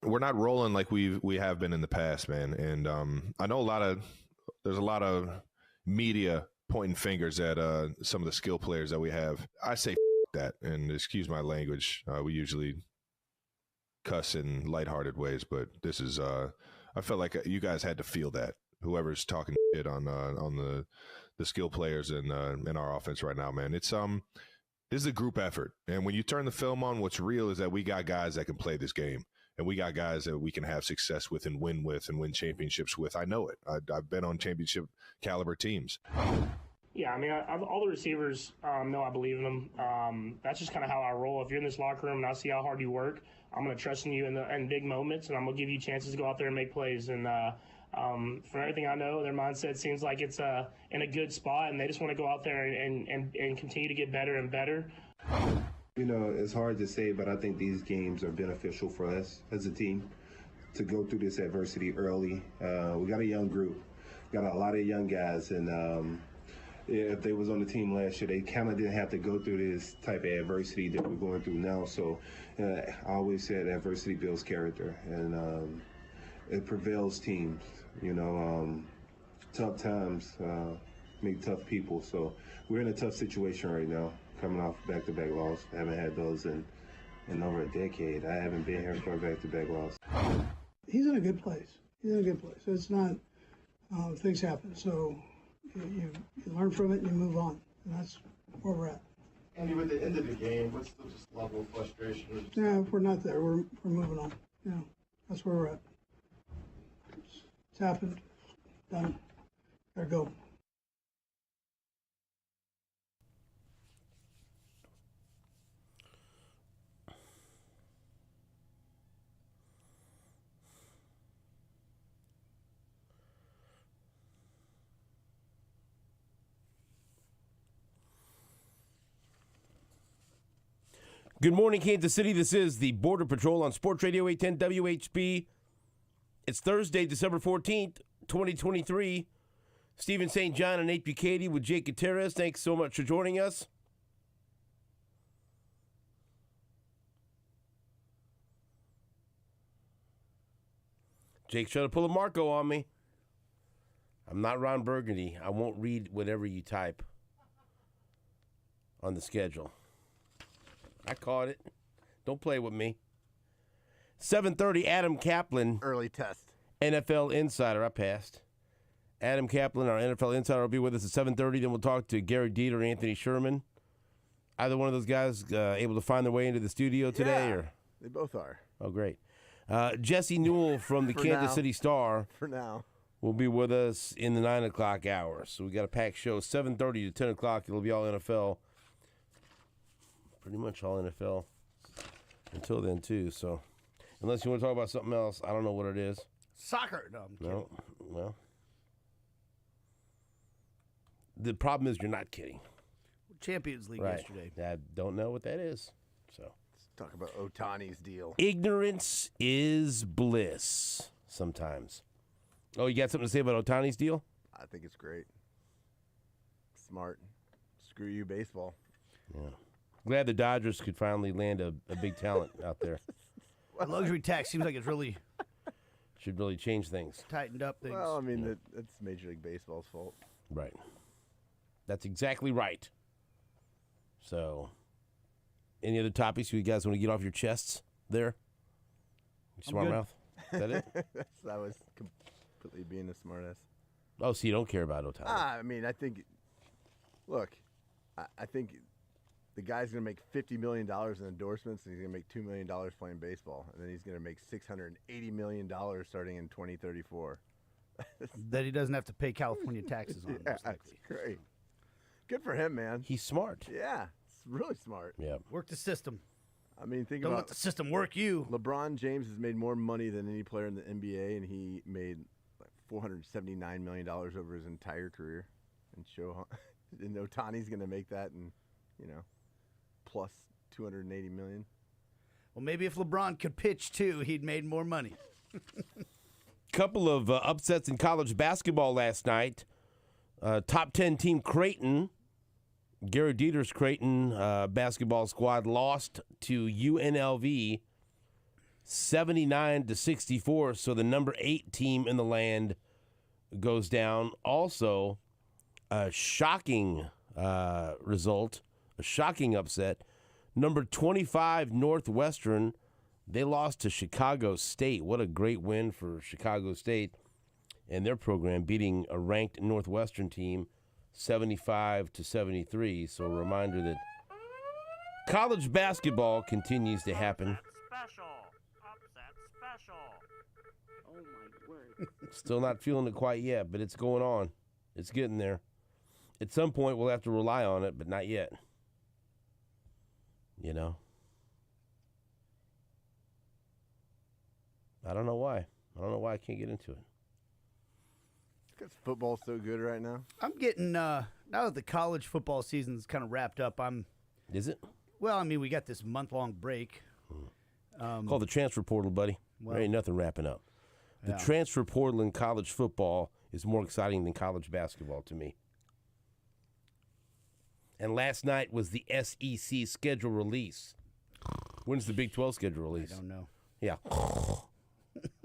We're not rolling like we have been in the past, man. And I know there's a lot of media pointing fingers at some of the skill players that we have. I say that, and excuse my language. We usually cuss in lighthearted ways, but this is I felt like you guys had to feel that. Whoever's talking shit on the skill players in our offense right now, man. It's this is a group effort, and when you turn the film on, what's real is that we got guys that can play this game, and we got guys that we can have success with and win championships with. I know it. I've been on championship caliber teams. Yeah, I mean, all the receivers know I believe in them. That's just kind of how I roll. If you're in this locker room and I see how hard you work, I'm going to trust in you in big moments, and I'm going to give you chances to go out there and make plays. And from everything I know, their mindset seems like it's in a good spot, and they just want to go out there and continue to get better and better. You know, it's hard to say, but I think these games are beneficial for us as a team to go through this adversity early. We got a young group, got a lot of young guys, and if they was on the team last year, they kind of didn't have to go through this type of adversity that we're going through now. So I always said adversity builds character, and it prevails teams. You know, tough times make tough people. So we're in a tough situation right now, coming off back-to-back loss. I haven't had those in over a decade. I haven't been here for a back-to-back loss. He's in a good place. It's not, things happen. So you learn from it and you move on. And that's where we're at. Andy, with the end of the game, what's the just level of frustration? Yeah, if we're not there, we're moving on. Yeah, that's where we're at. It's happened. Done. Gotta go. Good morning, Kansas City. This is the Border Patrol on Sports Radio 810 WHB. It's Thursday, December 14th, 2023. Stephen St. John and Nate Bukaty with Jake Gutierrez. Thanks so much for joining us. Jake's trying to pull a Marco on me. I'm not Ron Burgundy. I won't read whatever you type on the schedule. I caught it. Don't play with me. 7:30, Adam Kaplan. Early test. NFL Insider. I passed. Adam Kaplan, our NFL Insider, will be with us at 7:30. Then we'll talk to Gary Dieter and Anthony Sherman. Either one of those guys able to find their way into the studio today? Yeah, or they both are. Oh, great. Jesse Newell from the Kansas City Star. For now. Will be with us in the 9 o'clock hour. So we got a packed show, 7:30 to 10 o'clock. It'll be all NFL. Pretty much all NFL until then, too. So, unless you want to talk about something else, I don't know what it is. Soccer. No, I'm kidding. No, well. The problem is you're not kidding. Champions League yesterday. I don't know what that is. So let's talk about Ohtani's deal. Ignorance is bliss sometimes. Oh, you got something to say about Ohtani's deal? I think it's great. Smart. Screw you, baseball. Yeah. Glad the Dodgers could finally land a big talent out there. Well, luxury tax seems like it's really should really change things. Tightened up things. Well, I mean, that's Major League Baseball's fault. Right. That's exactly right. So, any other topics you guys want to get off your chests there? Smart mouth? Is that it? That was completely being a smartass. Oh, so you don't care about Ohtani? I mean, I think, look, I think the guy's going to make $50 million in endorsements, and he's going to make $2 million playing baseball. And then he's going to make $680 million starting in 2034. That he doesn't have to pay California taxes on. Yeah, that's great. Good for him, man. He's smart. Yeah, it's really smart. Yeah. Work the system. I mean, Don't let the system work you. LeBron James has made more money than any player in the NBA, and he made like $479 million over his entire career. And Ohtani's going to make that in, plus $280 million. Well, maybe if LeBron could pitch too, he'd made more money. Couple of upsets in college basketball last night. Top 10 team Creighton, Gary Dieter's Creighton basketball squad lost to UNLV 79-64. So the number 8 team in the land goes down. Also, a shocking result, a shocking upset. Number 25 Northwestern, they lost to Chicago State. What a great win for Chicago State and their program, beating a ranked Northwestern team 75-73. So a reminder that college basketball continues to happen. Upset special. Oh my word. Still not feeling it quite yet, but it's going on. It's getting there. At some point, we'll have to rely on it, but not yet. You know? I don't know why. I can't get into it. Because football's so good right now. I'm getting now that the college football season's kind of wrapped up. Is it? Well, I mean, we got this month-long break. Called the transfer portal, buddy. Well, there ain't nothing wrapping up. The yeah. transfer portal in college football is more exciting than college basketball to me. And last night was the SEC schedule release. When's the Big 12 schedule release? I don't know. Yeah.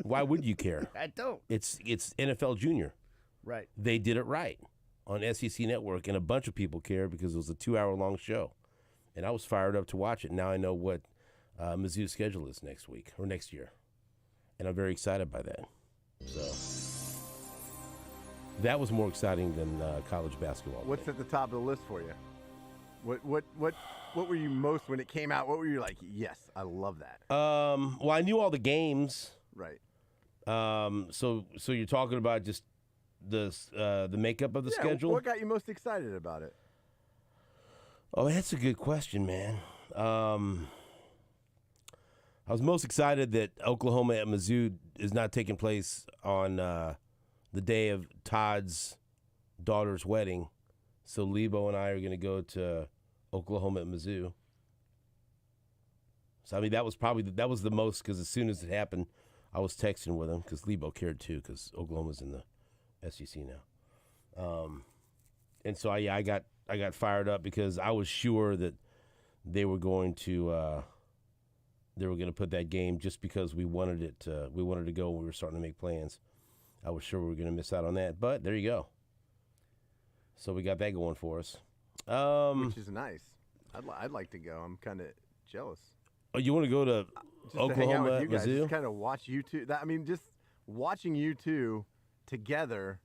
Why would you care? I don't. It's NFL Junior. Right. They did it right on SEC Network, and a bunch of people care because it was a 2-hour-long show. And I was fired up to watch it. Now I know what Mizzou's schedule is next week or next year. And I'm very excited by that. So that was more exciting than college basketball. What's at the top of the list for you? What were you most when it came out? What were you like? Yes, I love that. Well, I knew all the games. Right. So you're talking about just the makeup of the schedule? What got you most excited about it? Oh, that's a good question, man. I was most excited that Oklahoma at Mizzou is not taking place on the day of Todd's daughter's wedding. So Lebo and I are going to go to Oklahoma at Mizzou. So, I mean, that was the most, because as soon as it happened, I was texting with him because Lebo cared too, because Oklahoma's in the SEC now. And so I got fired up because I was sure that they were going to put that game just because we wanted it to go when we were starting to make plans. I was sure we were going to miss out on that, but there you go. So we got that going for us. Which is nice. I'd like to go. I'm kind of jealous. Oh, you want to go to Just Oklahoma to hang out with you guys, Mizzou? just kind of watch you two. Just watching you two together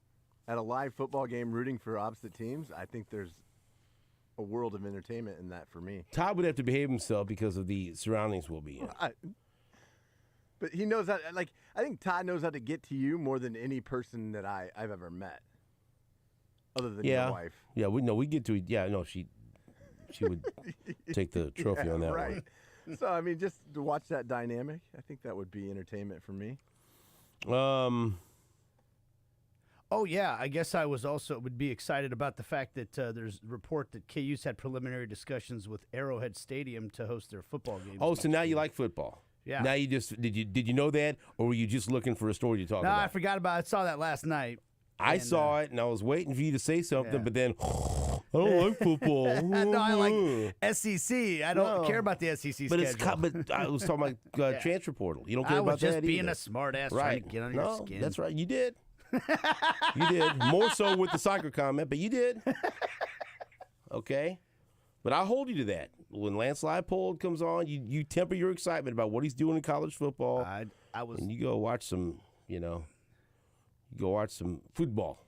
at a live football game rooting for opposite teams, I think there's a world of entertainment in that for me. Todd would have to behave himself because of the surroundings we'll be in. But he knows how. I think Todd knows how to get to you more than any person that I've ever met, other than your wife. Yeah, we get to. Yeah, no, she would take the trophy on that right. one. So I mean, just to watch that dynamic, I think that would be entertainment for me. Oh yeah, I guess I would be excited about the fact that there's a report that KU's had preliminary discussions with Arrowhead Stadium to host their football games. Oh, so now you like football? Yeah. Now you just did you know that, or were you just looking for a story to talk about? No, I forgot about it. I saw that last night. I saw it, and I was waiting for you to say something, yeah. but then I don't like football. No, I like SEC. I don't care about the SEC but schedule. but I was talking about transfer portal. You don't care about that I was just being either. a smart ass Right. trying to get on your skin. That's right. You did. You did. More so with the soccer comment, but you did. Okay. But I'll hold you to that. When Lance Leipold comes on, you temper your excitement about what he's doing in college football. And you go watch some, football.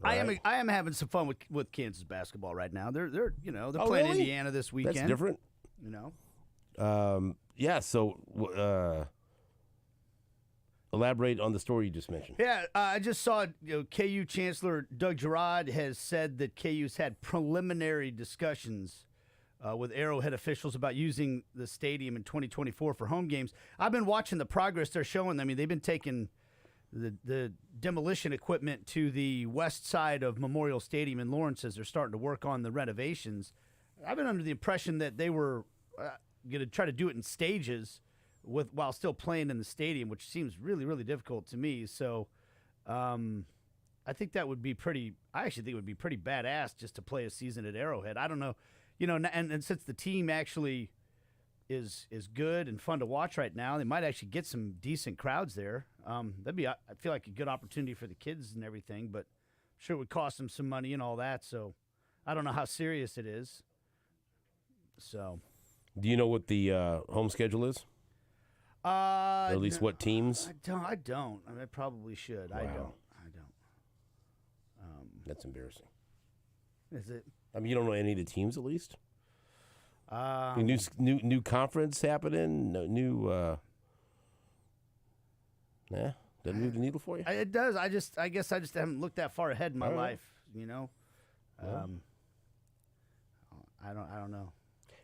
Right? I am having some fun with Kansas basketball right now. They're playing really? Indiana this weekend. That's different. Yeah, so elaborate on the story you just mentioned. Yeah, I just saw KU Chancellor Doug Girard has said that KU's had preliminary discussions with Arrowhead officials about using the stadium in 2024 for home games. I've been watching the progress they're showing. I mean, they've been taking the demolition equipment to the west side of Memorial Stadium in Lawrence as they're starting to work on the renovations. I've been under the impression that they were going to try to do it in stages while still playing in the stadium, which seems really, really difficult to me. So I think that would be I actually think it would be pretty badass just to play a season at Arrowhead. I don't know. And since the team actually is good and fun to watch right now. They might actually get some decent crowds there. That'd be, I feel like, a good opportunity for the kids and everything, but I'm sure it would cost them some money and all that. So I don't know how serious it is. So, do you know what the home schedule is? Or at least what teams? I don't. I probably should. Wow. I don't. That's embarrassing. Is it? I mean, you don't know any of the teams at least. Um, New conference happening. Doesn't move the needle for you. It does. I guess I just haven't looked that far ahead in my All right. life. You know. I don't know.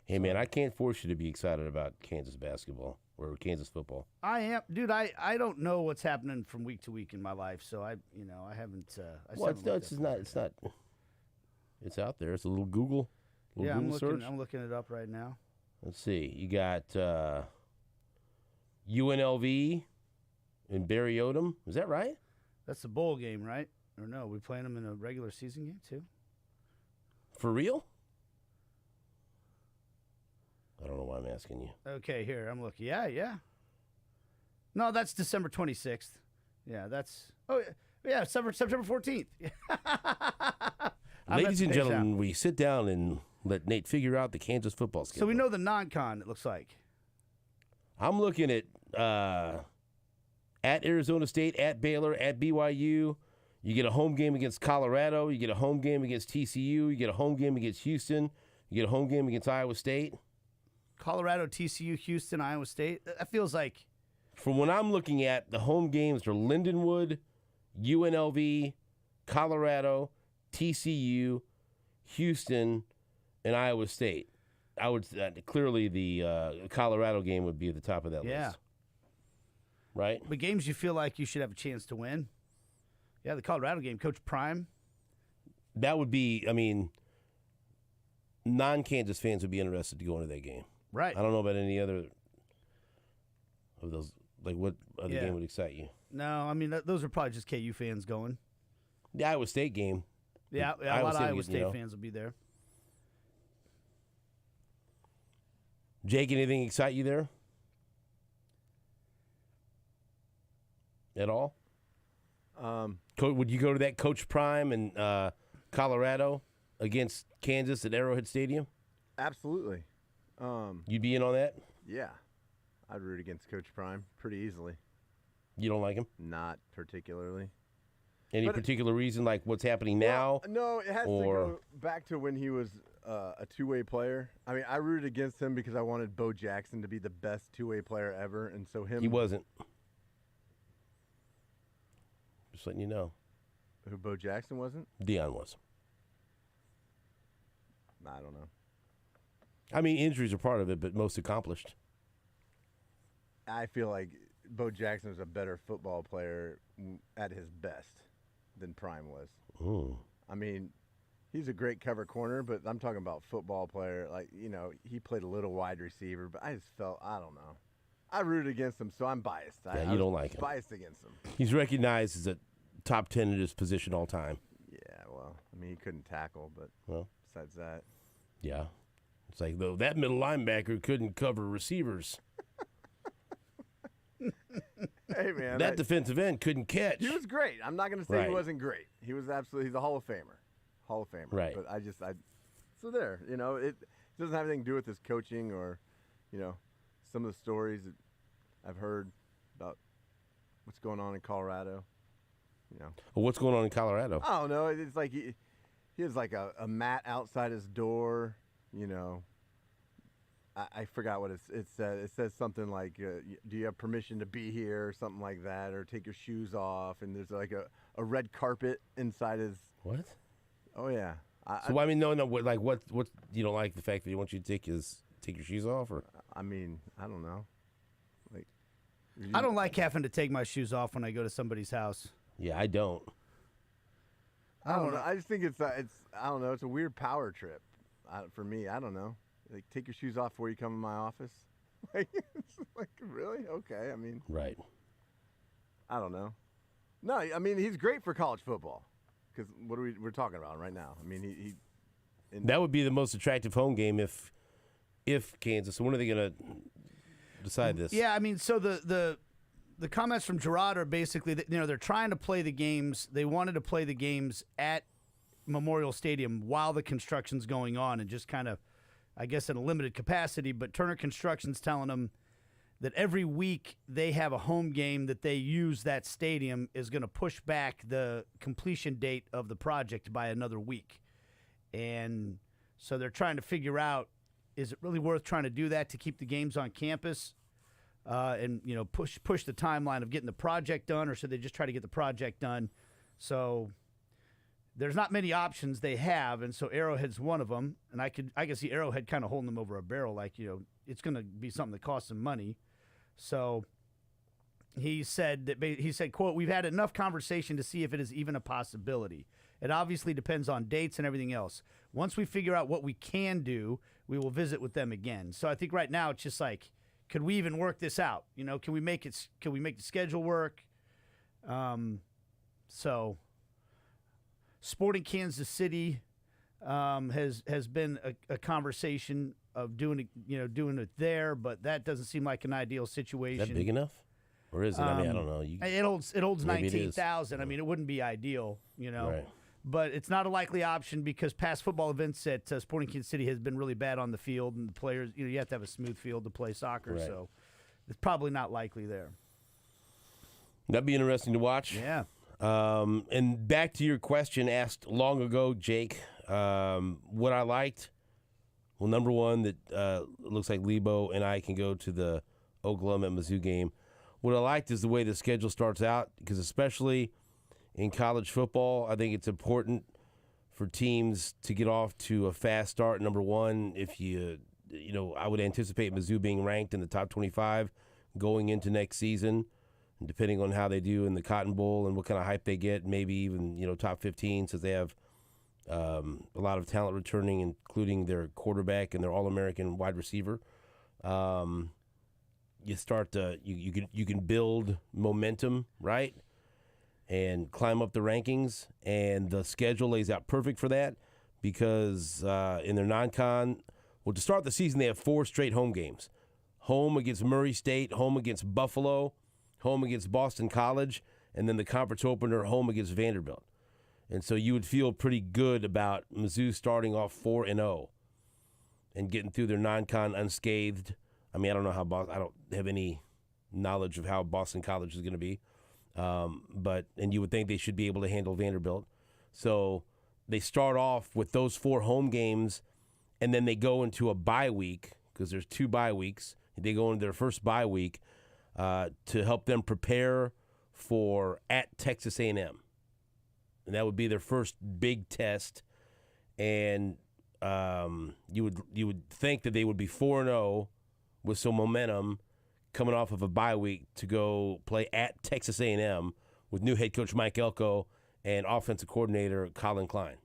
Hey man, I can't force you to be excited about Kansas basketball or Kansas football. I am, dude. I don't know what's happening from week to week in my life, so I haven't. Well, it's not. It's out there. It's a little Google. Yeah, Google search. I'm looking it up right now. Let's see. You got UNLV and Barry Odom. Is that right? That's the bowl game, right? Or no? We playing them in a regular season game too? For real? I don't know why I'm asking you. Okay, here I'm looking. Yeah. No, that's December 26th. Yeah, that's September 14th. Ladies and gentlemen, we sit down and let Nate figure out the Kansas football schedule. So we know the non-con. It looks like. I'm looking at Arizona State, at Baylor, at BYU. You get a home game against Colorado. You get a home game against TCU. You get a home game against Houston. You get a home game against Iowa State. Colorado, TCU, Houston, Iowa State. That feels like. From what I'm looking at, the home games are Lindenwood, UNLV, Colorado, TCU, Houston, and Iowa State. I would clearly the Colorado game would be at the top of that list. Right? But games you feel like you should have a chance to win. Yeah, the Colorado game, Coach Prime. That would be, I mean, non-Kansas fans would be interested to go into that game. Right. I don't know about any other of those. Like, what other game would excite you? No, I mean, those are probably just KU fans going. The Iowa State game. Yeah, a lot of Iowa State fans will be there. Jake, anything excite you there? At all? Would you go to that Coach Prime in Colorado against Kansas at Arrowhead Stadium? Absolutely. You'd be in on that? Yeah. I'd root against Coach Prime pretty easily. You don't like him? Not particularly. Any particular reason, like what's happening now? No, it has to go back to when he was a two-way player. I mean, I rooted against him because I wanted Bo Jackson to be the best two-way player ever, and so him. He wasn't. Just letting you know. Who, Bo Jackson wasn't? Deion was. I don't know. I mean, injuries are part of it, but most accomplished. I feel like Bo Jackson was a better football player at his best than Prime was. Ooh. I mean, he's a great cover corner, but I'm talking about football player. Like, you know, he played a little wide receiver, but I just felt, I don't know. I rooted against him, so I'm biased. Yeah, you don't like him. Biased against him. He's recognized as a top 10 in his position all time. Yeah, well, I mean, he couldn't tackle, but besides that. Yeah. It's like, though, that middle linebacker couldn't cover receivers. Hey, man. That defensive end couldn't catch. He was great. I'm not going to say he wasn't great. He was absolutely, he's a Hall of Famer. Hall of Famer. Right. But so there, you know, it doesn't have anything to do with his coaching or, you know, some of the stories that I've heard about what's going on in Colorado. You know. Well, what's going on in Colorado? I don't know. It's like he has like a mat outside his door, you know. I forgot what it said. It says something like, do you have permission to be here or something like that, or take your shoes off, and there's like a red carpet inside his. What? Oh, yeah. I mean, no, like what you don't like the fact that he wants you to take your shoes off, or? I mean, I don't know. Like, I don't like having to take my shoes off when I go to somebody's house. Yeah, I don't. I don't know. I just think it's I don't know. It's a weird power trip for me. I don't know. Like, take your shoes off before you come in my office. Like, it's like, really? Okay. I mean, right. I don't know. No, I mean, he's great for college football. Because what we're talking about right now? I mean, that would be the most attractive home game if if Kansas. So when are they going to decide this? Yeah, I mean, so the comments from Gerard are basically that, they're trying to play the games. They wanted to play the games at Memorial Stadium while the construction's going on, and just kind of, I guess, in a limited capacity. But Turner Construction's telling them that every week they have a home game that they use that stadium is going to push back the completion date of the project by another week. And so they're trying to figure out, is it really worth trying to do that to keep the games on campus and, push the timeline of getting the project done, or should they just try to get the project done? So there's not many options they have, and so Arrowhead's one of them. And I can see Arrowhead kind of holding them over a barrel, like, it's going to be something that costs them money. So he said, quote, "We've had enough conversation to see if it is even a possibility. It obviously depends on dates and everything else. Once we figure out what we can do, we will visit with them again." So I think right now it's just like, could we even work this out? Can we make the schedule work? So Sporting Kansas City has been a conversation of doing it there, but that doesn't seem like an ideal situation. Is that big enough? Or is it? I mean, I don't know. It holds 19,000. I mean, it wouldn't be ideal, Right. But it's not a likely option because past football events at Sporting Kansas City has been really bad on the field, and the players, you have to have a smooth field to play soccer, Right. so it's probably not likely there. That'd be interesting to watch. Yeah. And back to your question asked long ago, Jake, what I liked, well, number one, that it looks like Lebo and I can go to the Oklahoma and Mizzou game. What I liked is the way the schedule starts out, because especially in college football, I think it's important for teams to get off to a fast start. Number one, if I would anticipate Mizzou being ranked in the top 25 going into next season, and depending on how they do in the Cotton Bowl and what kind of hype they get, maybe even top 15, since they have a lot of talent returning, including their quarterback and their All-American wide receiver. You start to you can build momentum, right, and climb up the rankings, and the schedule lays out perfect for that, because in their non-con, to start the season, they have 4 straight home games: home against Murray State, home against Buffalo, home against Boston College, and then the conference opener, home against Vanderbilt. And so you would feel pretty good about Mizzou starting off 4-0 and getting through their non-con unscathed. I mean, I don't know how I don't have any knowledge of how Boston College is going to be, and you would think they should be able to handle Vanderbilt. So they start off with those 4 home games, and then they go into a bye week, because there's 2 bye weeks. They go into their first bye week to help them prepare for at Texas A&M. And that would be their first big test. And you would think that they would be 4-0 with some momentum coming off of a bye week to go play at Texas A&M with new head coach Mike Elko and offensive coordinator Colin Klein.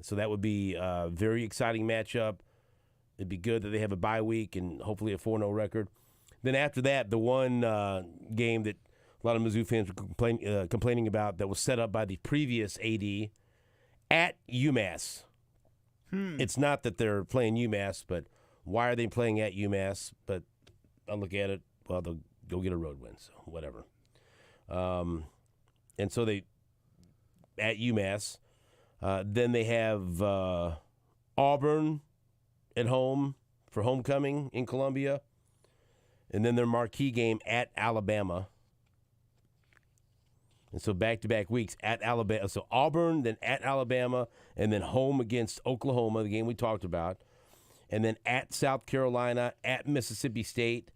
So that would be a very exciting matchup. It'd be good that they have a bye week and hopefully a 4-0 record. Then after that, the one game that a lot of Mizzou fans were complaining about, that was set up by the previous AD at UMass. It's not that they're playing UMass, but why are they playing at UMass? But I look at it, well, they'll go get a road win, so whatever. And so they, at UMass, then they have Auburn at home for homecoming in Columbia, and then their marquee game at Alabama. And so back-to-back weeks at Alabama. So Auburn, then at Alabama, and then home against Oklahoma, the game we talked about. And then at South Carolina, at Mississippi State,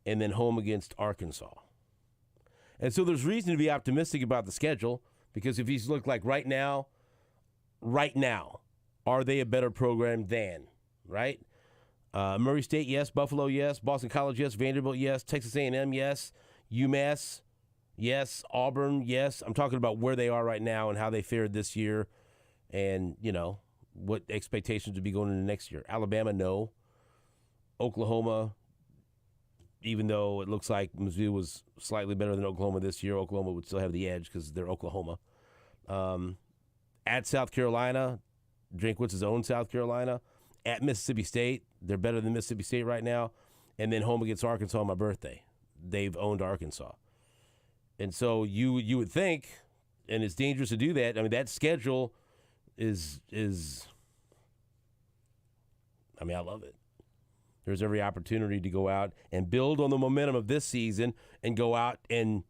and then home against Arkansas. And so there's reason to be optimistic about the schedule, because if he's looked like right now, are they a better program than, right? Murray State, yes. Buffalo, yes. Boston College, yes. Vanderbilt, yes. Texas A&M, yes. UMass, yes. Auburn, yes. I'm talking about where they are right now and how they fared this year, and, what expectations would be going into next year. Alabama, no. Oklahoma, even though it looks like Mizzou was slightly better than Oklahoma this year, Oklahoma would still have the edge because they're Oklahoma. At South Carolina, Drinkwitz's own South Carolina. At Mississippi State, They're better than Mississippi State right now. And then home against Arkansas on my birthday. They've owned Arkansas. And so you would think, and it's dangerous to do that. I mean, that schedule is I mean, I love it. There's every opportunity to go out and build on the momentum of this season and go out and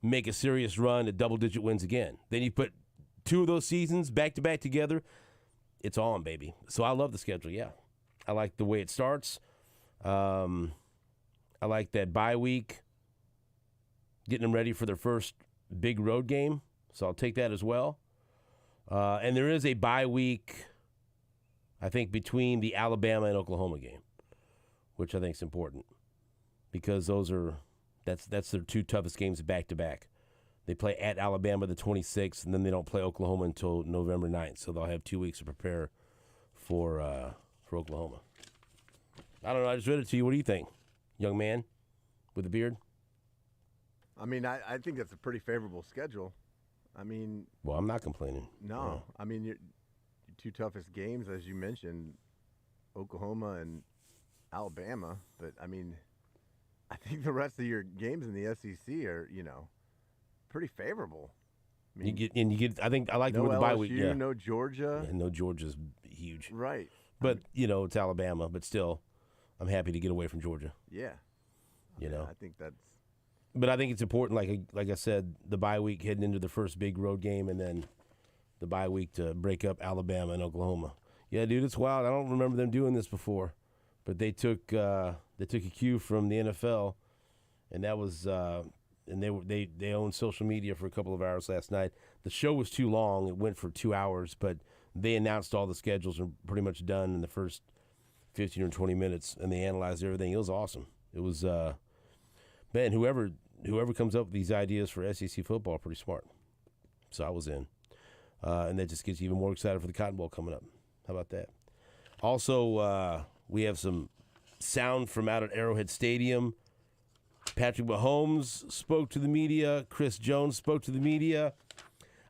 make a serious run at double-digit wins again. Then you put 2 of those seasons back-to-back together, it's on, baby. So I love the schedule, yeah. I like the way it starts. I like that bye week, getting them ready for their first big road game. So I'll take that as well. And there is a bye week, I think, between the Alabama and Oklahoma game, which I think is important because that's their 2 toughest games back-to-back. They play at Alabama the 26th, and then they don't play Oklahoma until November 9th. So they'll have 2 weeks to prepare for Oklahoma. I don't know. I just read it to you. What do you think, young man with a beard? I mean, I think that's a pretty favorable schedule. I mean, well, I'm not complaining. No, I mean, your 2 toughest games, as you mentioned, Oklahoma and Alabama. But I mean, I think the rest of your games in the SEC are, pretty favorable. I mean, you get. I think I like no the bye week. LSU, Yeah. no Georgia. Yeah, no Georgia's huge. Right. But it's Alabama. But still, I'm happy to get away from Georgia. Yeah. I think that's. But I think it's important, like I said, the bye week heading into the first big road game, and then the bye week to break up Alabama and Oklahoma. Yeah, dude, it's wild. I don't remember them doing this before, but they took a cue from the NFL, and that was and they owned social media for a couple of hours last night. The show was too long; it went for 2 hours, but they announced all the schedules are pretty much done in the first 15 or 20 minutes, and they analyzed everything. It was awesome. It was man, whoever comes up with these ideas for SEC football, pretty smart. So I was in. And that just gets you even more excited for the Cotton Bowl coming up. How about that? Also, we have some sound from out at Arrowhead Stadium. Patrick Mahomes spoke to the media. Chris Jones spoke to the media.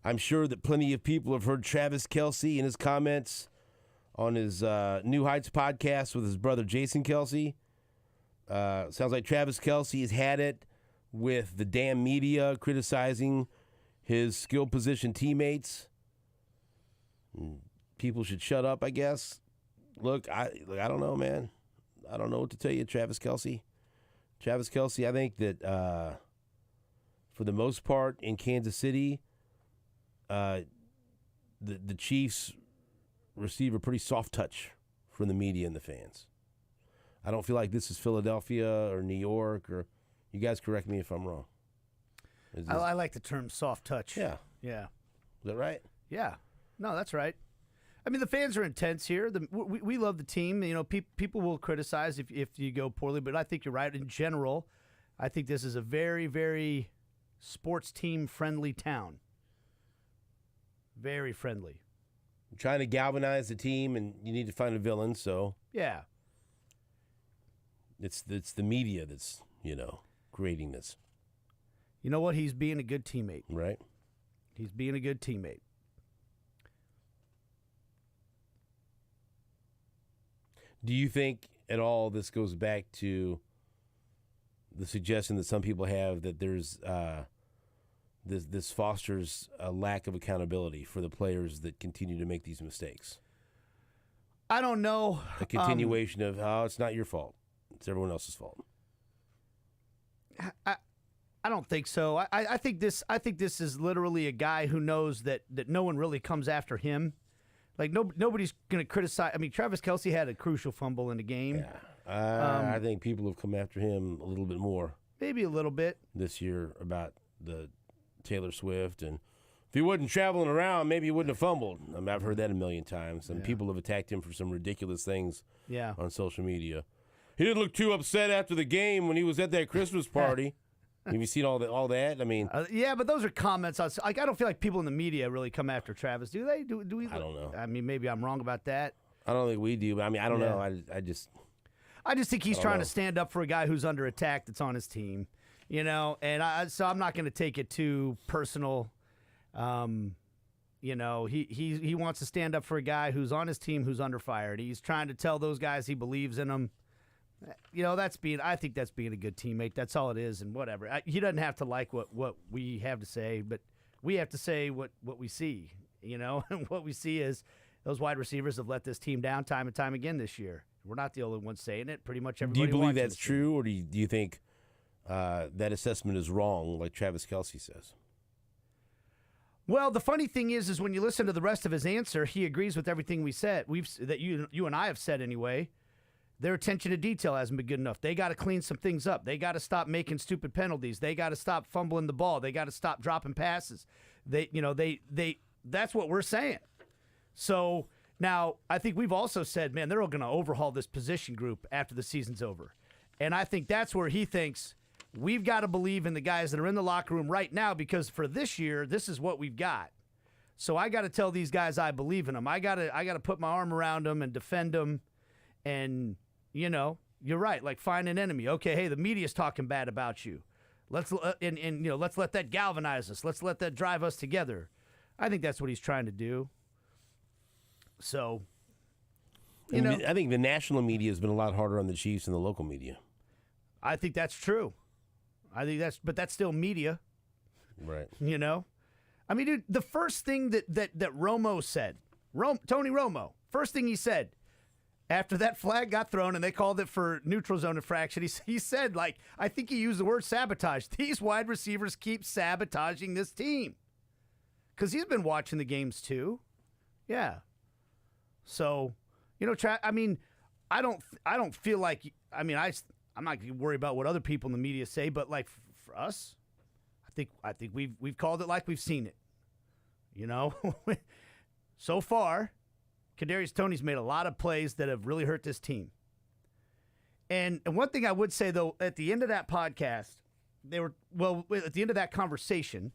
I'm sure that plenty of people have heard Travis Kelce in his comments on his New Heights podcast with his brother Jason Kelce. Sounds like Travis Kelce has had it with the damn media criticizing his skill position teammates. People should shut up, I guess. Look, I don't know, man. I don't know what to tell you, Travis Kelce. Travis Kelce, I think that for the most part in Kansas City, the Chiefs receive a pretty soft touch from the media and the fans. I don't feel like this is Philadelphia or New York, or you guys correct me if I'm wrong. I like the term soft touch. Yeah. Yeah. Is that right? Yeah. No, that's right. I mean, the fans are intense here. We love the team. People will criticize if you go poorly, but I think you're right. In general, I think this is a very, very sports team friendly town. Very friendly. I'm trying to galvanize the team, and you need to find a villain, so. Yeah. It's the media that's, creating this. You know what? He's being a good teammate. Right. He's being a good teammate. Do you think at all this goes back to the suggestion that some people have that there's this fosters a lack of accountability for the players that continue to make these mistakes? I don't know. A continuation of, it's not your fault. It's everyone else's fault. I don't think so. I think this is literally a guy who knows that no one really comes after him. Like nobody's going to criticize. I mean, Travis Kelce had a crucial fumble in the game. Yeah. I think people have come after him a little bit more. Maybe a little bit this year about the Taylor Swift, and if he wasn't traveling around, maybe he wouldn't have fumbled. I mean, I've heard that a million times, and people have attacked him for some ridiculous things. On social media. He didn't look too upset after the game when he was at that Christmas party. Have you seen all that? I mean, yeah, but those are comments. I don't feel like people in the media really come after Travis, do they? Do we? I don't know. I mean, maybe I'm wrong about that. I don't think we do. But I mean, I don't know. I just think he's trying to stand up for a guy who's under attack that's on his team, and so I'm not going to take it too personal. You know, he wants to stand up for a guy who's on his team who's under fire. He's trying to tell those guys he believes in them. You know, I think that's being a good teammate. That's all it is, and whatever. He doesn't have to like what we have to say, but we have to say what we see, you know. And what we see is those wide receivers have let this team down time and time again this year. We're not the only ones saying it. Pretty much everybody. Do you believe that's true, or do you think that assessment is wrong, like Travis Kelce says? Well, the funny thing is when you listen to the rest of his answer, he agrees with everything we said. That you and I have said anyway. Their attention to detail hasn't been good enough. They got to clean some things up. They got to stop making stupid penalties. They got to stop fumbling the ball. They got to stop dropping passes. That's what we're saying. So now I think we've also said, man, they're all going to overhaul this position group after the season's over. And I think that's where he thinks we've got to believe in the guys that are in the locker room right now, because for this year, this is what we've got. So I got to tell these guys I believe in them. I got to put my arm around them and defend them. And, you know, you're right. Like, find an enemy. Okay, hey, the media's talking bad about you. Let's let that galvanize us. Let's let that drive us together. I think that's what he's trying to do. So, I think the national media has been a lot harder on the Chiefs than the local media. I think that's true. But that's still media. Right. You know? I mean, dude, the first thing that Romo said, Tony Romo, first thing he said after that flag got thrown and they called it for neutral zone infraction, he said, like, I think he used the word sabotage. These wide receivers keep sabotaging this team. Because he's been watching the games too. Yeah. So, you know, I don't feel like, I'm not going to worry about what other people in the media say, but like for us, I think we've called it like we've seen it. You know, so far, Kadarius Toney's made a lot of plays that have really hurt this team. And one thing I would say though, at the end of that podcast, at the end of that conversation,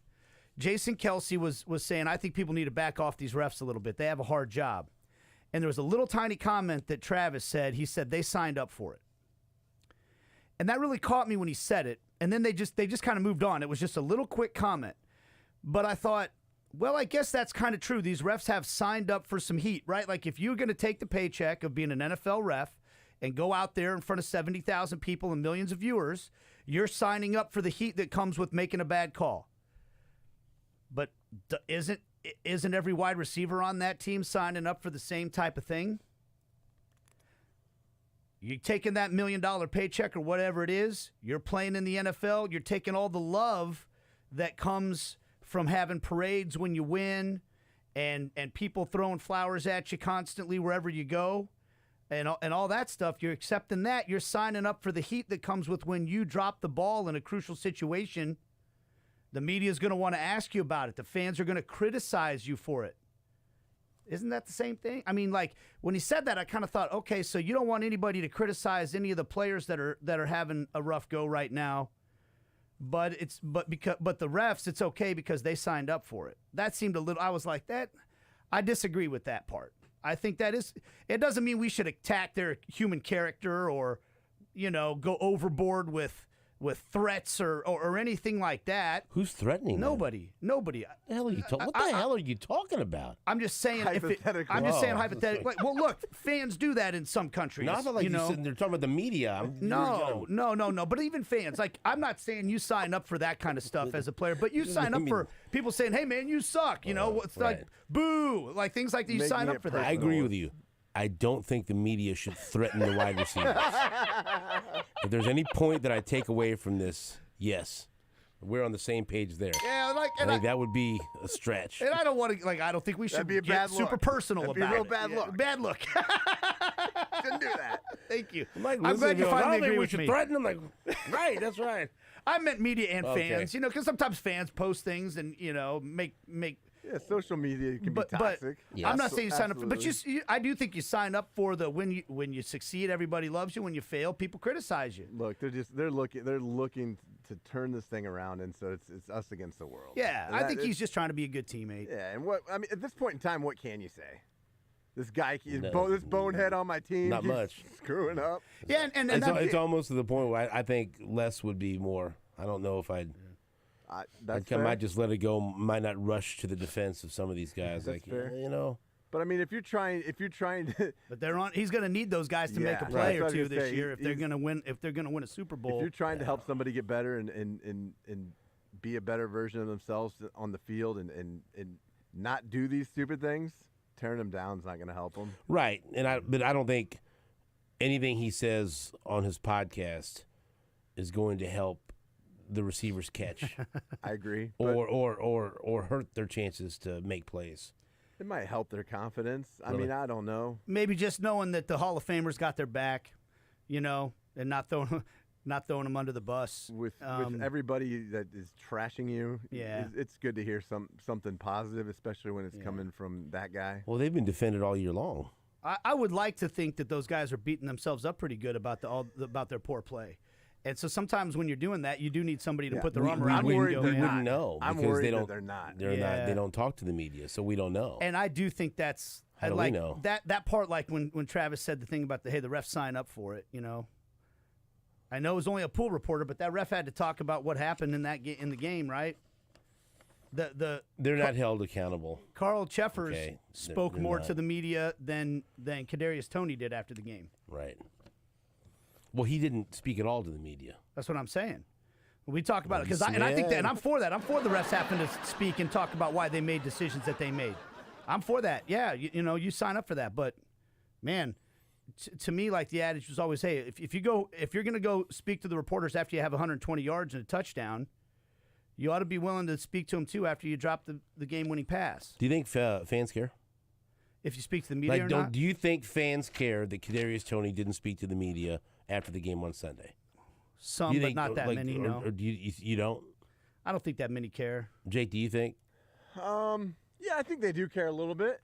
Jason Kelce was saying, I think people need to back off these refs a little bit. They have a hard job. And there was a little tiny comment that Travis said. He said they signed up for it. And that really caught me when he said it. And then they just kind of moved on. It was just a little quick comment. But I thought, well, I guess that's kind of true. These refs have signed up for some heat, right? Like if you're going to take the paycheck of being an NFL ref and go out there in front of 70,000 people and millions of viewers, you're signing up for the heat that comes with making a bad call. But isn't every wide receiver on that team signing up for the same type of thing? You're taking that $1 million paycheck or whatever it is, you're playing in the NFL, you're taking all the love that comes from having parades when you win and people throwing flowers at you constantly wherever you go and all that stuff. You're accepting that. You're signing up for the heat that comes with when you drop the ball in a crucial situation. The media is going to want to ask you about it. The fans are going to criticize you for it. Isn't that the same thing? I mean, like when he said that, I kind of thought, okay, so you don't want anybody to criticize any of the players that are having a rough go right now, but the refs, it's okay because they signed up for it. That seemed a little. I was like that. I disagree with that part. I think that is. It doesn't mean we should attack their human character or, you know, go overboard with threats or anything like that. Who's threatening? Nobody. What the hell are you talking about? I'm just saying. Hypothetically. Like, well, look, fans do that in some countries. Not like you said they're talking about the media. No. But even fans, like, I'm not saying you sign up for that kind of stuff as a player, but you sign up for people saying, "Hey, man, you suck." You know, it's like boo, like things like that. You sign up for that. I agree with you. I don't think the media should threaten the wide receivers. If there's any point that I take away from this, yes, we're on the same page there. Yeah, I think that would be a stretch. And I don't want to, I don't think we should get super personal about it. That'd be a real bad look. Bad look. Shouldn't do that. Thank you. I'm glad you finally agree with me. We should threaten them. Like, right, that's right. I meant media and fans, you know, because sometimes fans post things and, you know, make. Yeah, social media can be toxic. I'm not saying you sign up for, but I do think you sign up for the when you succeed, everybody loves you. When you fail, people criticize you. Look, they're looking to turn this thing around, and so it's us against the world. Yeah, I think he's just trying to be a good teammate. Yeah, and at this point in time, what can you say? This guy, this bonehead on my team, not much screwing up. Yeah, and it's almost to the point where I think less would be more. I don't know if I'd. That's I fair. might just let it go. Might not rush to the defense of some of these guys. That's fair. You know. But I mean, if you're trying to, But they're on. He's going to need those guys to make a Yeah, play right. or two That's what I was this gonna say. year if they're going to win. If they're going to win a Super Bowl. if you're trying to help somebody get better and be a better version of themselves on the field and not do these stupid things, tearing them down is not going to help them. Right, but I don't think anything he says on his podcast is going to help the receivers catch I agree. But or hurt their chances to make plays. it might help their confidence. I mean, I don't know. Maybe just knowing that the Hall of Famers got their back, and not throwing them under the bus. With everybody that is trashing you, Yeah. it's good to hear something positive, especially when it's coming from that guy. Well, they've been defended all year long. I would like to think that those guys are beating themselves up pretty good about about their poor play. And so sometimes when you're doing that, you do need somebody to put their arm around I'm you. worried and go, they're "Man, not. Wouldn't know I'm because worried they that don't. they're not. They're not. They don't talk to the media, so we don't know. And I do think that's How do we like know? that part, like when Travis said the thing about the refs sign up for it. I know it was only a pool reporter, but that ref had to talk about what happened in in the game, right? They're not held accountable. Carl Cheffers Okay, spoke they're more not. to the media than Kadarius Toney did after the game. Right. Well, he didn't speak at all to the media. That's what I'm saying. We talk about it because Well, I think that, yeah. and I'm for that. I'm for the refs having to speak and talk about why they made decisions that they made. I'm for that. Yeah, you sign up for that. But man, to me, like the adage was always, hey, if you're going to go speak to the reporters after you have 120 yards and a touchdown, you ought to be willing to speak to them too after you drop the game-winning pass. Do you think fans care? If you speak to the media or not, Do you think fans care that Kadarius Toney didn't speak to the media after the game on Sunday? some, Do you but think, not that many. No, Or do you don't? I don't think that many care. Jake, do you think? Yeah, I think they do care a little bit.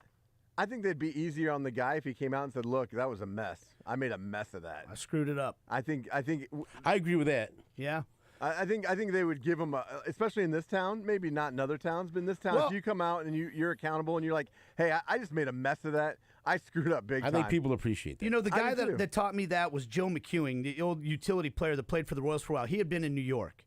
I think they'd be easier on the guy if he came out and said, "Look, that was a mess. I made a mess of that." I screwed it up. I think I agree with that. Yeah. I think they would give him, especially in this town, maybe not in other towns, but in this town, Well- if you come out and you're accountable and you're like, "Hey, I just made a mess of that. I screwed up big I time." think people appreciate that. The I guy do too. that taught me that was Joe McEwing, the old utility player that played for the Royals for a while. He had been in New York.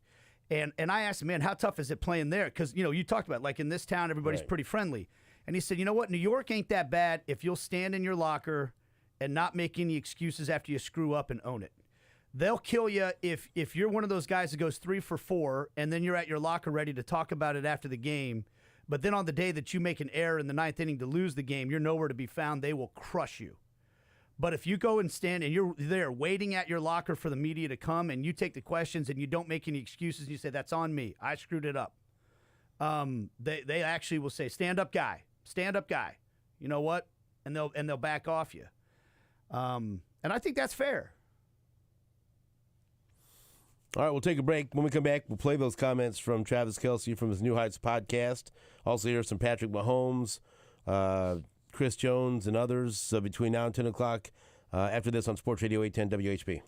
And I asked him, man, how tough is it playing there? Because, you talked about, like, in this town, everybody's Right. pretty friendly. And he said, you know what? New York ain't that bad if you'll stand in your locker and not make any excuses after you screw up and own it. They'll kill you if you're one of those guys that goes 3 for 4 and then you're at your locker ready to talk about it after the game. But then on the day that you make an error in the 9th inning to lose the game, you're nowhere to be found. They will crush you. But if you go and stand and you're there waiting at your locker for the media to come and you take the questions and you don't make any excuses and you say, that's on me, I screwed it up. They actually will say, stand up guy. You know what? And they'll back off you. And I think that's fair. All right, we'll take a break. When we come back, we'll play those comments from Travis Kelce from his New Heights podcast. Also hear some Patrick Mahomes, Chris Jones, and others between now and 10 o'clock after this on Sports Radio 810 WHB.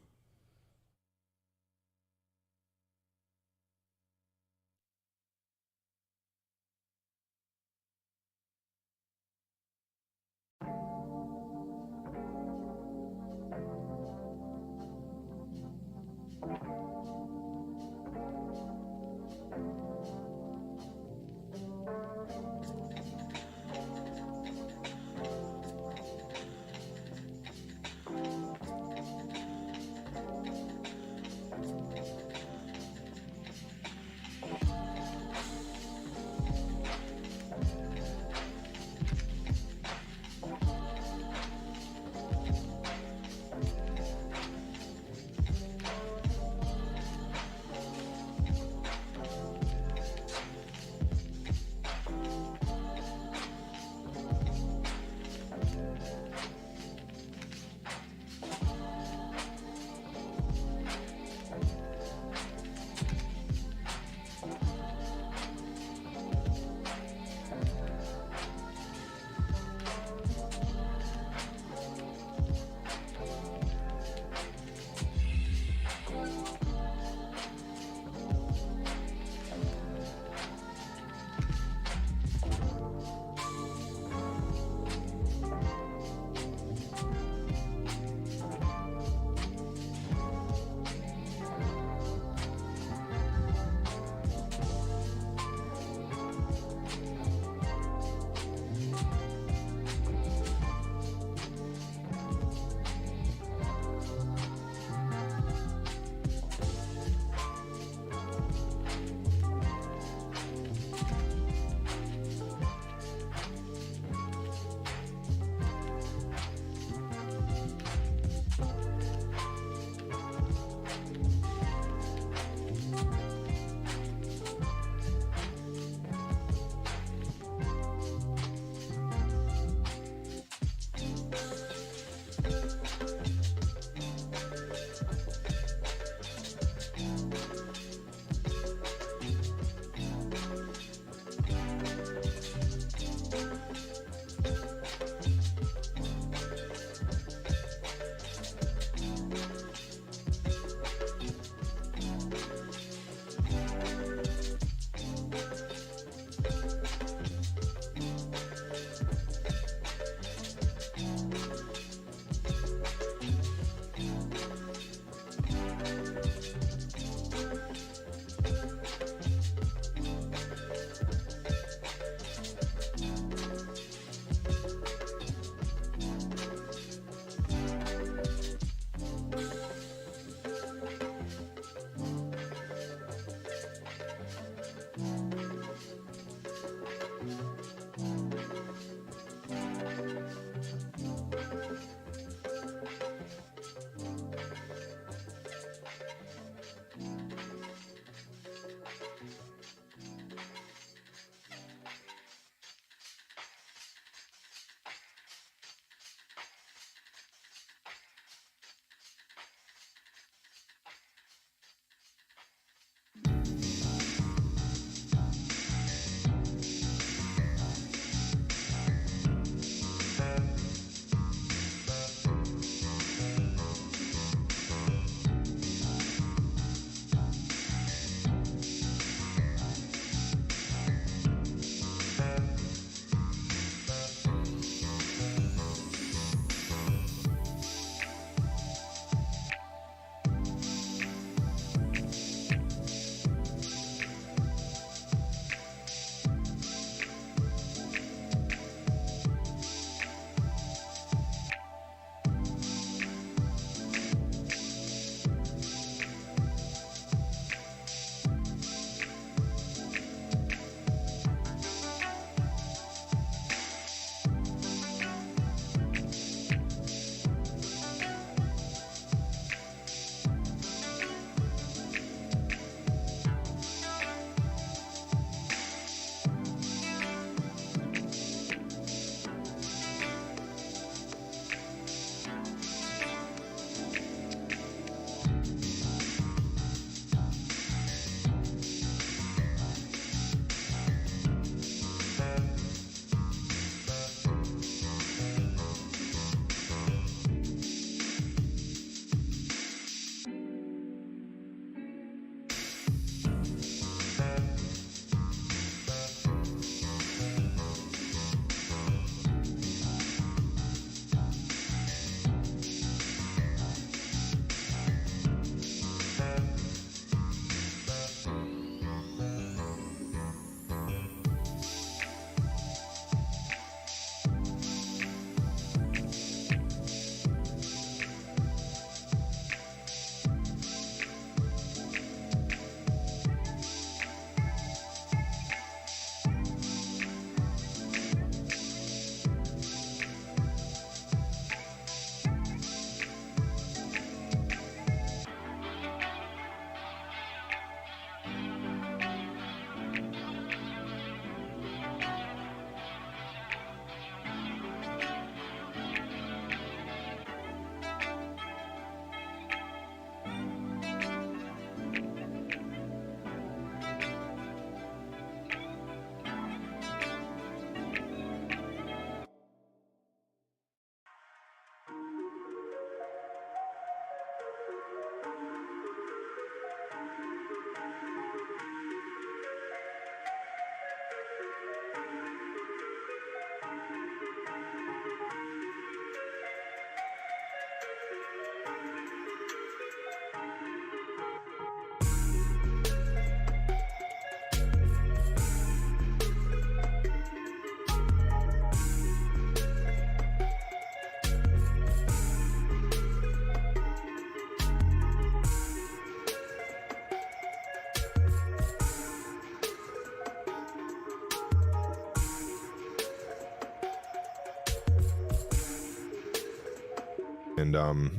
And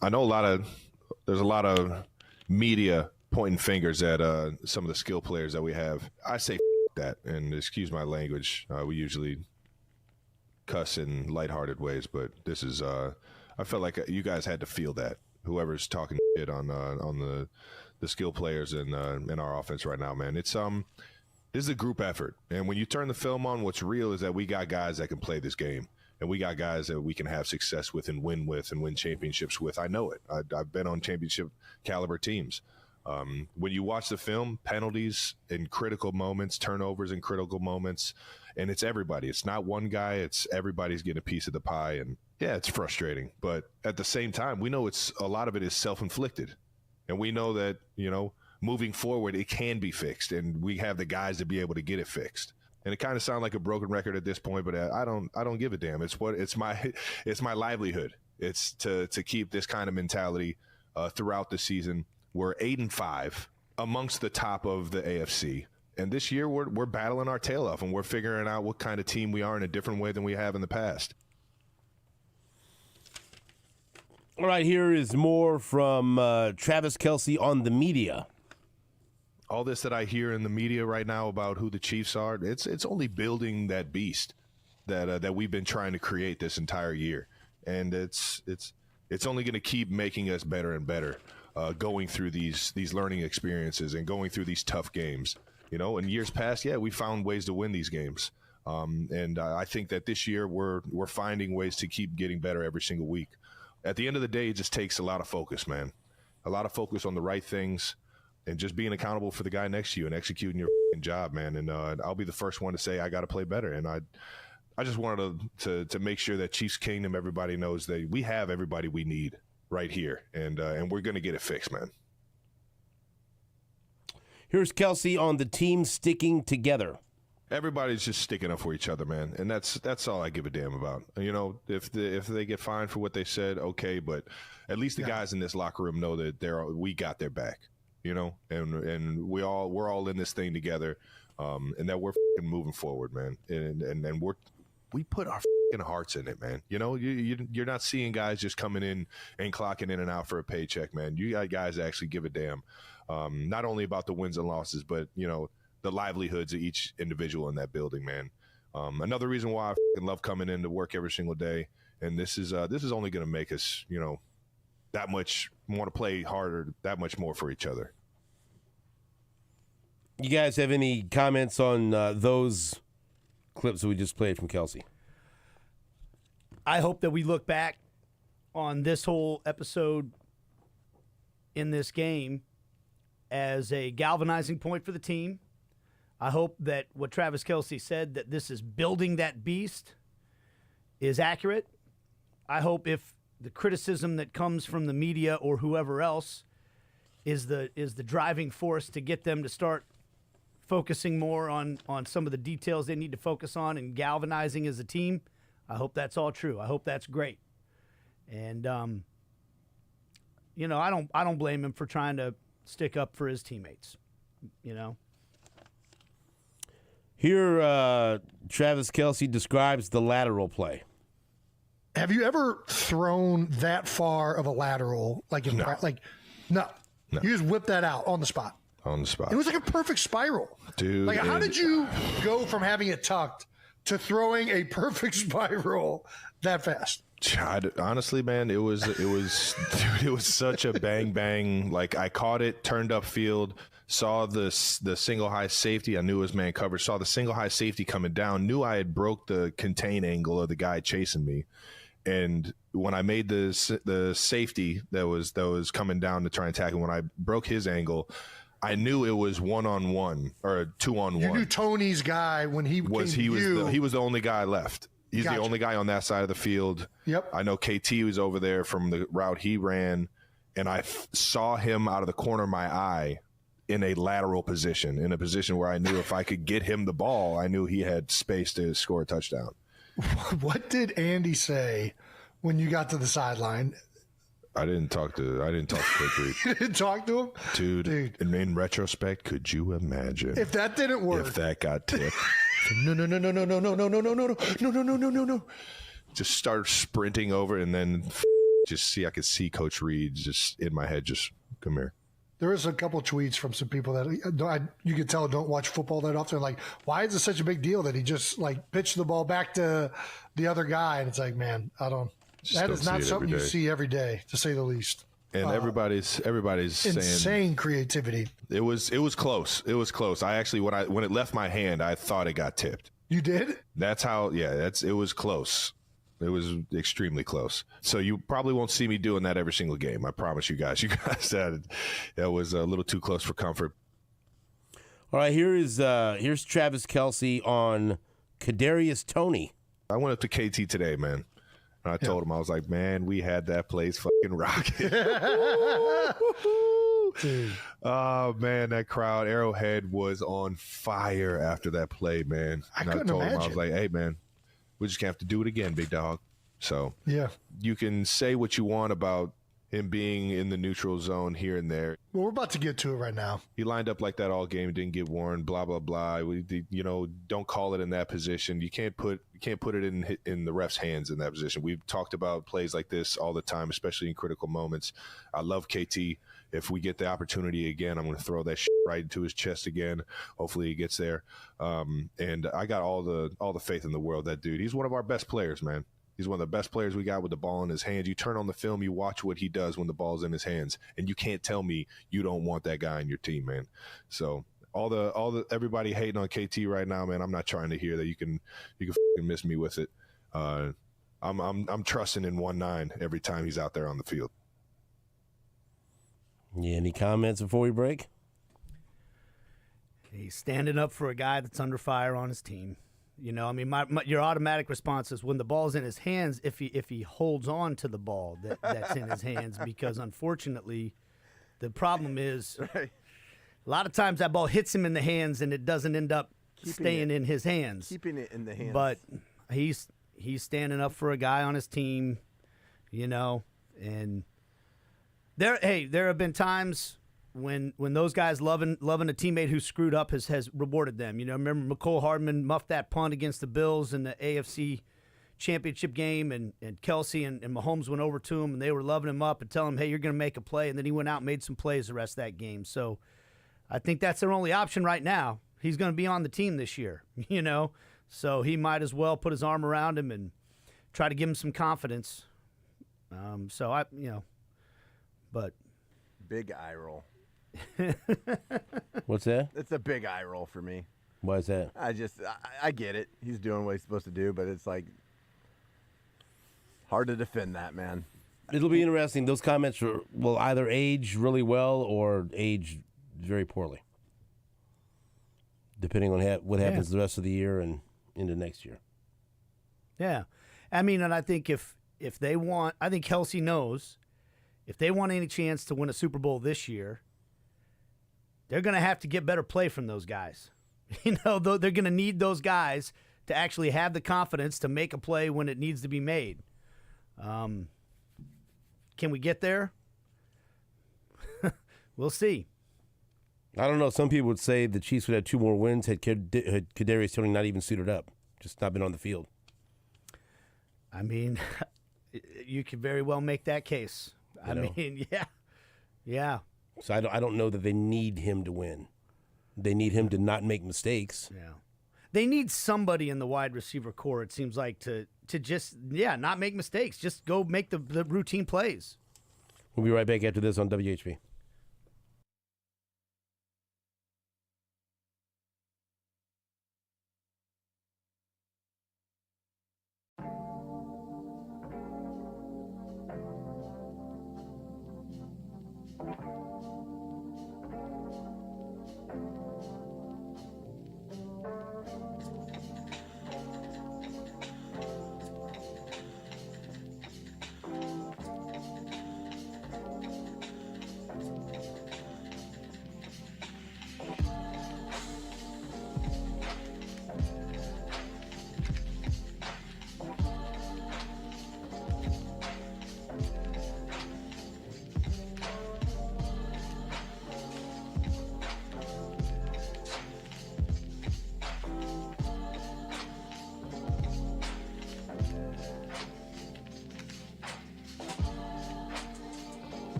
I know there's a lot of media pointing fingers at some of the skill players that we have. I say that, and excuse my language. We usually cuss in lighthearted ways, but this is I felt like you guys had to feel that. Whoever's talking shit on the skill players in our offense right now, man. It's this is a group effort, and when you turn the film on, what's real is that we got guys that can play this game, and we got guys that we can have success with and win championships with. I know it. I've been on championship caliber teams. When you watch the film, penalties in critical moments, turnovers in critical moments, and it's everybody. It's not one guy. It's everybody's getting a piece of the pie, and yeah, it's frustrating. But at the same time, we know a lot of it is self-inflicted, and we know that moving forward, it can be fixed, and we have the guys to be able to get it fixed. And it kind of sounds like a broken record at this point, but I don't give a damn. It's my livelihood. It's to keep this kind of mentality throughout the season. We're 8-5 amongst the top of the AFC. And this year we're battling our tail off, and we're figuring out what kind of team we are in a different way than we have in the past. All right, here is more from Travis Kelce on the media. All this that I hear in the media right now about who the Chiefs are, it's only building that beast that we've been trying to create this entire year. And it's only going to keep making us better and better. Going through these learning experiences and going through these tough games. In years past, we found ways to win these games. And I think that this year we're finding ways to keep getting better every single week. At the end of the day, it just takes a lot of focus, man. A lot of focus on the right things and just being accountable for the guy next to you and executing your job, man. And I'll be the first one to say I got to play better. And I just wanted to make sure that Chiefs Kingdom, everybody knows that we have everybody we need right here, and we're going to get it fixed, man. Here's Kelce on the team sticking together. Everybody's just sticking up for each other, man, and that's all I give a damn about. If they get fined for what they said, okay, but at least the guys in this locker room know that we got their back, and we're all in this thing together, and that we're moving forward, man, and we put our hearts in it, man. You're not seeing guys just coming in and clocking in and out for a paycheck, man. You got guys that actually give a damn, not only about the wins and losses, but the livelihoods of each individual in that building, man. Another reason why I love coming in to work every single day, and this is only going to make us that much want to play harder, that much more for each other. You guys have any comments on those clips that we just played from Kelce? I hope that we look back on this whole episode in this game as a galvanizing point for the team. I hope that what Travis Kelce said, that this is building that beast, is accurate. I hope if the criticism that comes from the media or whoever else is the driving force to get them to start focusing more on some of the details they need to focus on and galvanizing as a team, I hope that's all true. I hope that's great. And I don't blame him for trying to stick up for his teammates. Here, Travis Kelce describes the lateral play. Have you ever thrown that far of a lateral? No. You just whip that out on the spot. On the spot. It was like a perfect spiral. Dude. How did you go from having it tucked to throwing a perfect spiral that fast? Honestly, man, it was such a bang. I caught it, turned up field, saw the single high safety. I knew it was man coverage. Saw the single high safety coming down. Knew I had broke the contain angle of the guy chasing me. And when I made the safety that was coming down to try and tackle, when I broke his angle, I knew it was 1-on-1 or 2-on-1. You knew Tony's guy when he was he was the only guy left. He's the only guy on that side of the field. Yep. I know KT was over there from the route he ran, and I saw him out of the corner of my eye in a lateral position, in a position where I knew if I could get him the ball, I knew he had space to score a touchdown. What did Andy say when you got to the sideline? I didn't talk to Coach Reed. You didn't talk to him? Dude. In retrospect, could you imagine if that didn't work? If that got tipped. No. Just start sprinting over and then I could see Coach Reed just in my head, just come here. There is a couple of tweets from some people that you can tell don't watch football that often. Like, why is it such a big deal that he just like pitched the ball back to the other guy? And it's like, man, that is not something you see every day, to say the least. And everybody's saying insane creativity. It was close. It was close. I actually, when it left my hand, I thought it got tipped. You did? That's how. Yeah, it was close. It was extremely close. So you probably won't see me doing that every single game. I promise you guys. You guys said that was a little too close for comfort. All right, here's Travis Kelce on Kadarius Toney. I went up to KT today, man. And I told him, I was like, man, we had that place fucking rocking. Oh, man, that crowd, Arrowhead was on fire after that play, man. I told him, I was like, hey, man, we're just going to have to do it again, big dog. So yeah, you can say what you want about him being in the neutral zone here and there. Well, we're about to get to it right now. He lined up like that all game, didn't get warned, blah, blah, blah. Don't call it in that position. You can't put it in the ref's hands in that position. We've talked about plays like this all the time, especially in critical moments. I love KT. If we get the opportunity again, I'm going to throw that shit right into his chest again. Hopefully he gets there. And I got all the faith in the world. That dude, he's one of our best players, man. He's one of the best players we got with the ball in his hands. You turn on the film, you watch what he does when the ball's in his hands, and you can't tell me you don't want that guy in your team, man. So everybody hating on KT right now, man. I'm not trying to hear that. You can fucking miss me with it. I'm trusting in 1-9 every time he's out there on the field. Yeah, any comments before we break? He's standing up for a guy that's under fire on his team. You know, I mean, your automatic response is when the ball's in his hands, if he holds on to the ball that's in his hands, because unfortunately, the problem is a lot of times that ball hits him in the hands and it doesn't end up staying in his hands. Keeping it in the hands. But he's standing up for a guy on his team, you know, and there have been times when those guys loving a teammate who screwed up has rewarded them. You know, remember McCole Hardman muffed that punt against the Bills in the AFC championship game, and Kelce and Mahomes went over to him, and they were loving him up and telling him, hey, you're going to make a play. And then he went out and made some plays the rest of that game. So I think that's their only option right now. He's going to be on the team this year, you know. So he might as well put his arm around him and try to give him some confidence. But big eye roll. What's that? It's a big eye roll for me. Why is that? I get it. He's doing what he's supposed to do, but it's like hard to defend that, man. It'll be interesting. Those comments will either age really well or age very poorly, depending on what happens the rest of the year and into next year. Yeah. I mean, and I think if they want, I think Kelce knows if they want any chance to win a Super Bowl this year, they're going to have to get better play from those guys. You know, they're going to need those guys to actually have the confidence to make a play when it needs to be made. Can we get there? We'll see. I don't know. Some people would say the Chiefs would have 2 more wins had Kadarius Toney not even suited up, just not been on the field. I mean, you could very well make that case. Yeah. So I don't know that they need him to win. They need him to not make mistakes. Yeah. They need somebody in the wide receiver core, it seems like, to just, not make mistakes. Just go make the routine plays. We'll be right back after this on WHB.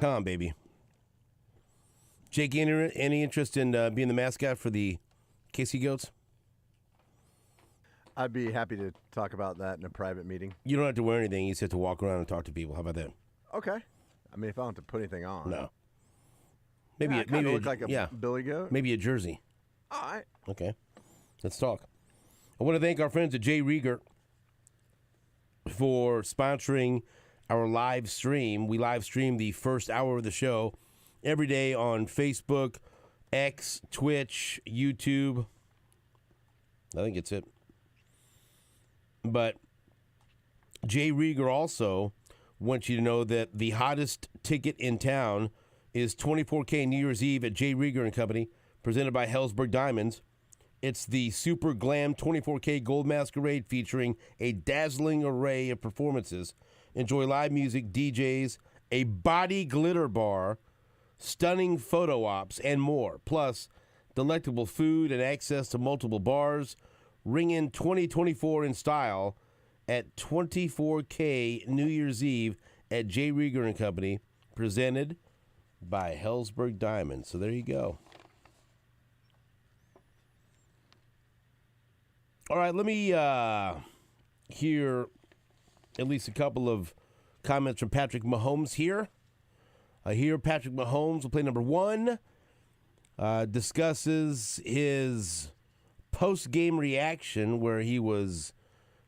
KCGoats.com, baby. Jake, any interest in being the mascot for the KC Goats? I'd be happy to talk about that in a private meeting. You don't have to wear anything. You just have to walk around and talk to people. How about that? Okay. I mean, if I don't have to put anything on. No. Maybe Maybe look like a billy goat. Maybe a jersey. All right. Okay. Let's talk. I want to thank our friends at Jay Rieger for sponsoring our live stream. We live stream the first hour of the show every day on Facebook, X, Twitch, YouTube. I think it's it. But Jay Rieger also wants you to know that the hottest ticket in town is 24K New Year's Eve at Jay Rieger & Company, presented by Hellsberg Diamonds. It's the Super Glam 24K Gold Masquerade featuring a dazzling array of performances. Enjoy live music, DJs, a body glitter bar, stunning photo ops, and more. Plus, delectable food and access to multiple bars. Ring in 2024 in style at 24K New Year's Eve at Jay Rieger & Company, presented by Hellsberg Diamonds. So there you go. All right, let me hear at least a couple of comments from Patrick Mahomes here. Here, Patrick Mahomes will play number one, discusses his post-game reaction where he was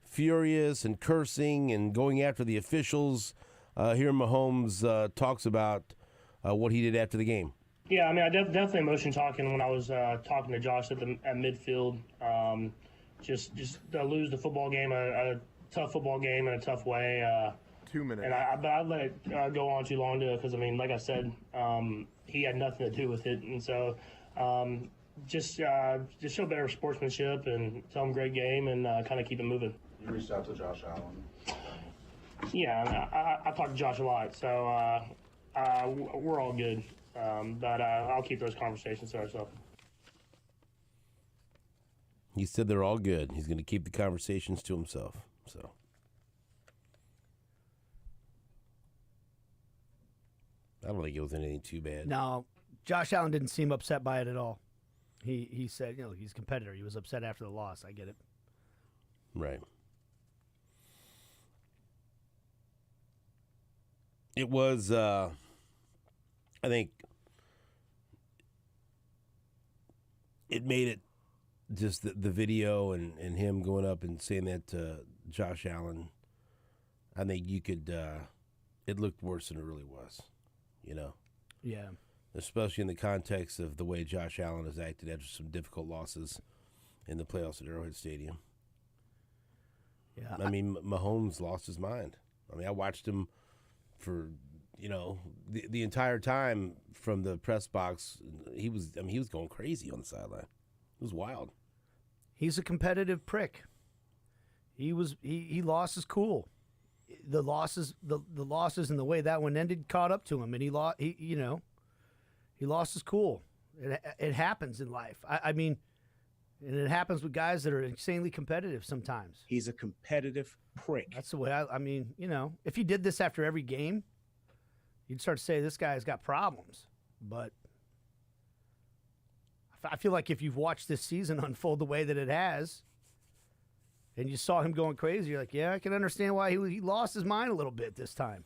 furious and cursing and going after the officials. Here, Mahomes talks about what he did after the game. Yeah, I mean, I definitely emotion talking when I was talking to Josh at midfield. Just to lose the football game, a tough football game in a tough way. 2 minutes. But I let it go on too long because, I mean, like I said, he had nothing to do with it. And so just show better sportsmanship and tell him great game and kind of keep it moving. You reached out to Josh Allen. Yeah, I talk to Josh a lot, so we're all good. But I'll keep those conversations to ourselves. He said they're all good. He's going to keep the conversations to himself. So I don't think it was anything too bad. No, Josh Allen didn't seem upset by it at all. He said, he's a competitor. He was upset after the loss. I get it. Right. It was, I think, it made it just the video and him going up and saying that to Josh Allen. I think you could, it looked worse than it really was, Yeah. Especially in the context of the way Josh Allen has acted after some difficult losses in the playoffs at Arrowhead Stadium. Yeah. I mean, Mahomes lost his mind. I mean, I watched him for, the entire time from the press box. He was going crazy on the sideline. It was wild. He's a competitive prick. He lost his cool. The losses and the way that one ended caught up to him, and he lost his cool. It happens in life. I mean, and it happens with guys that are insanely competitive sometimes. He's a competitive prick. That's the way I mean, if you did this after every game, you'd start to say this guy's got problems. But I feel like if you've watched this season unfold the way that it has, and you saw him going crazy, you're like, yeah, I can understand why he lost his mind a little bit this time.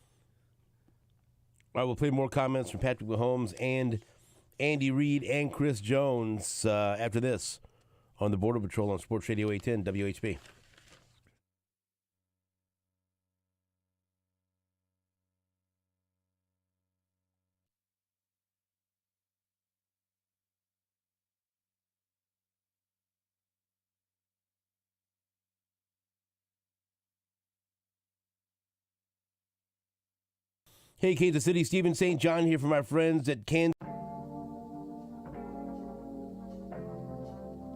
All right, we'll play more comments from Patrick Mahomes and Andy Reid and Chris Jones after this on the Border Patrol on Sports Radio 810 WHB. Hey, Kansas City, Stephen St. John here for my friends at Kansas.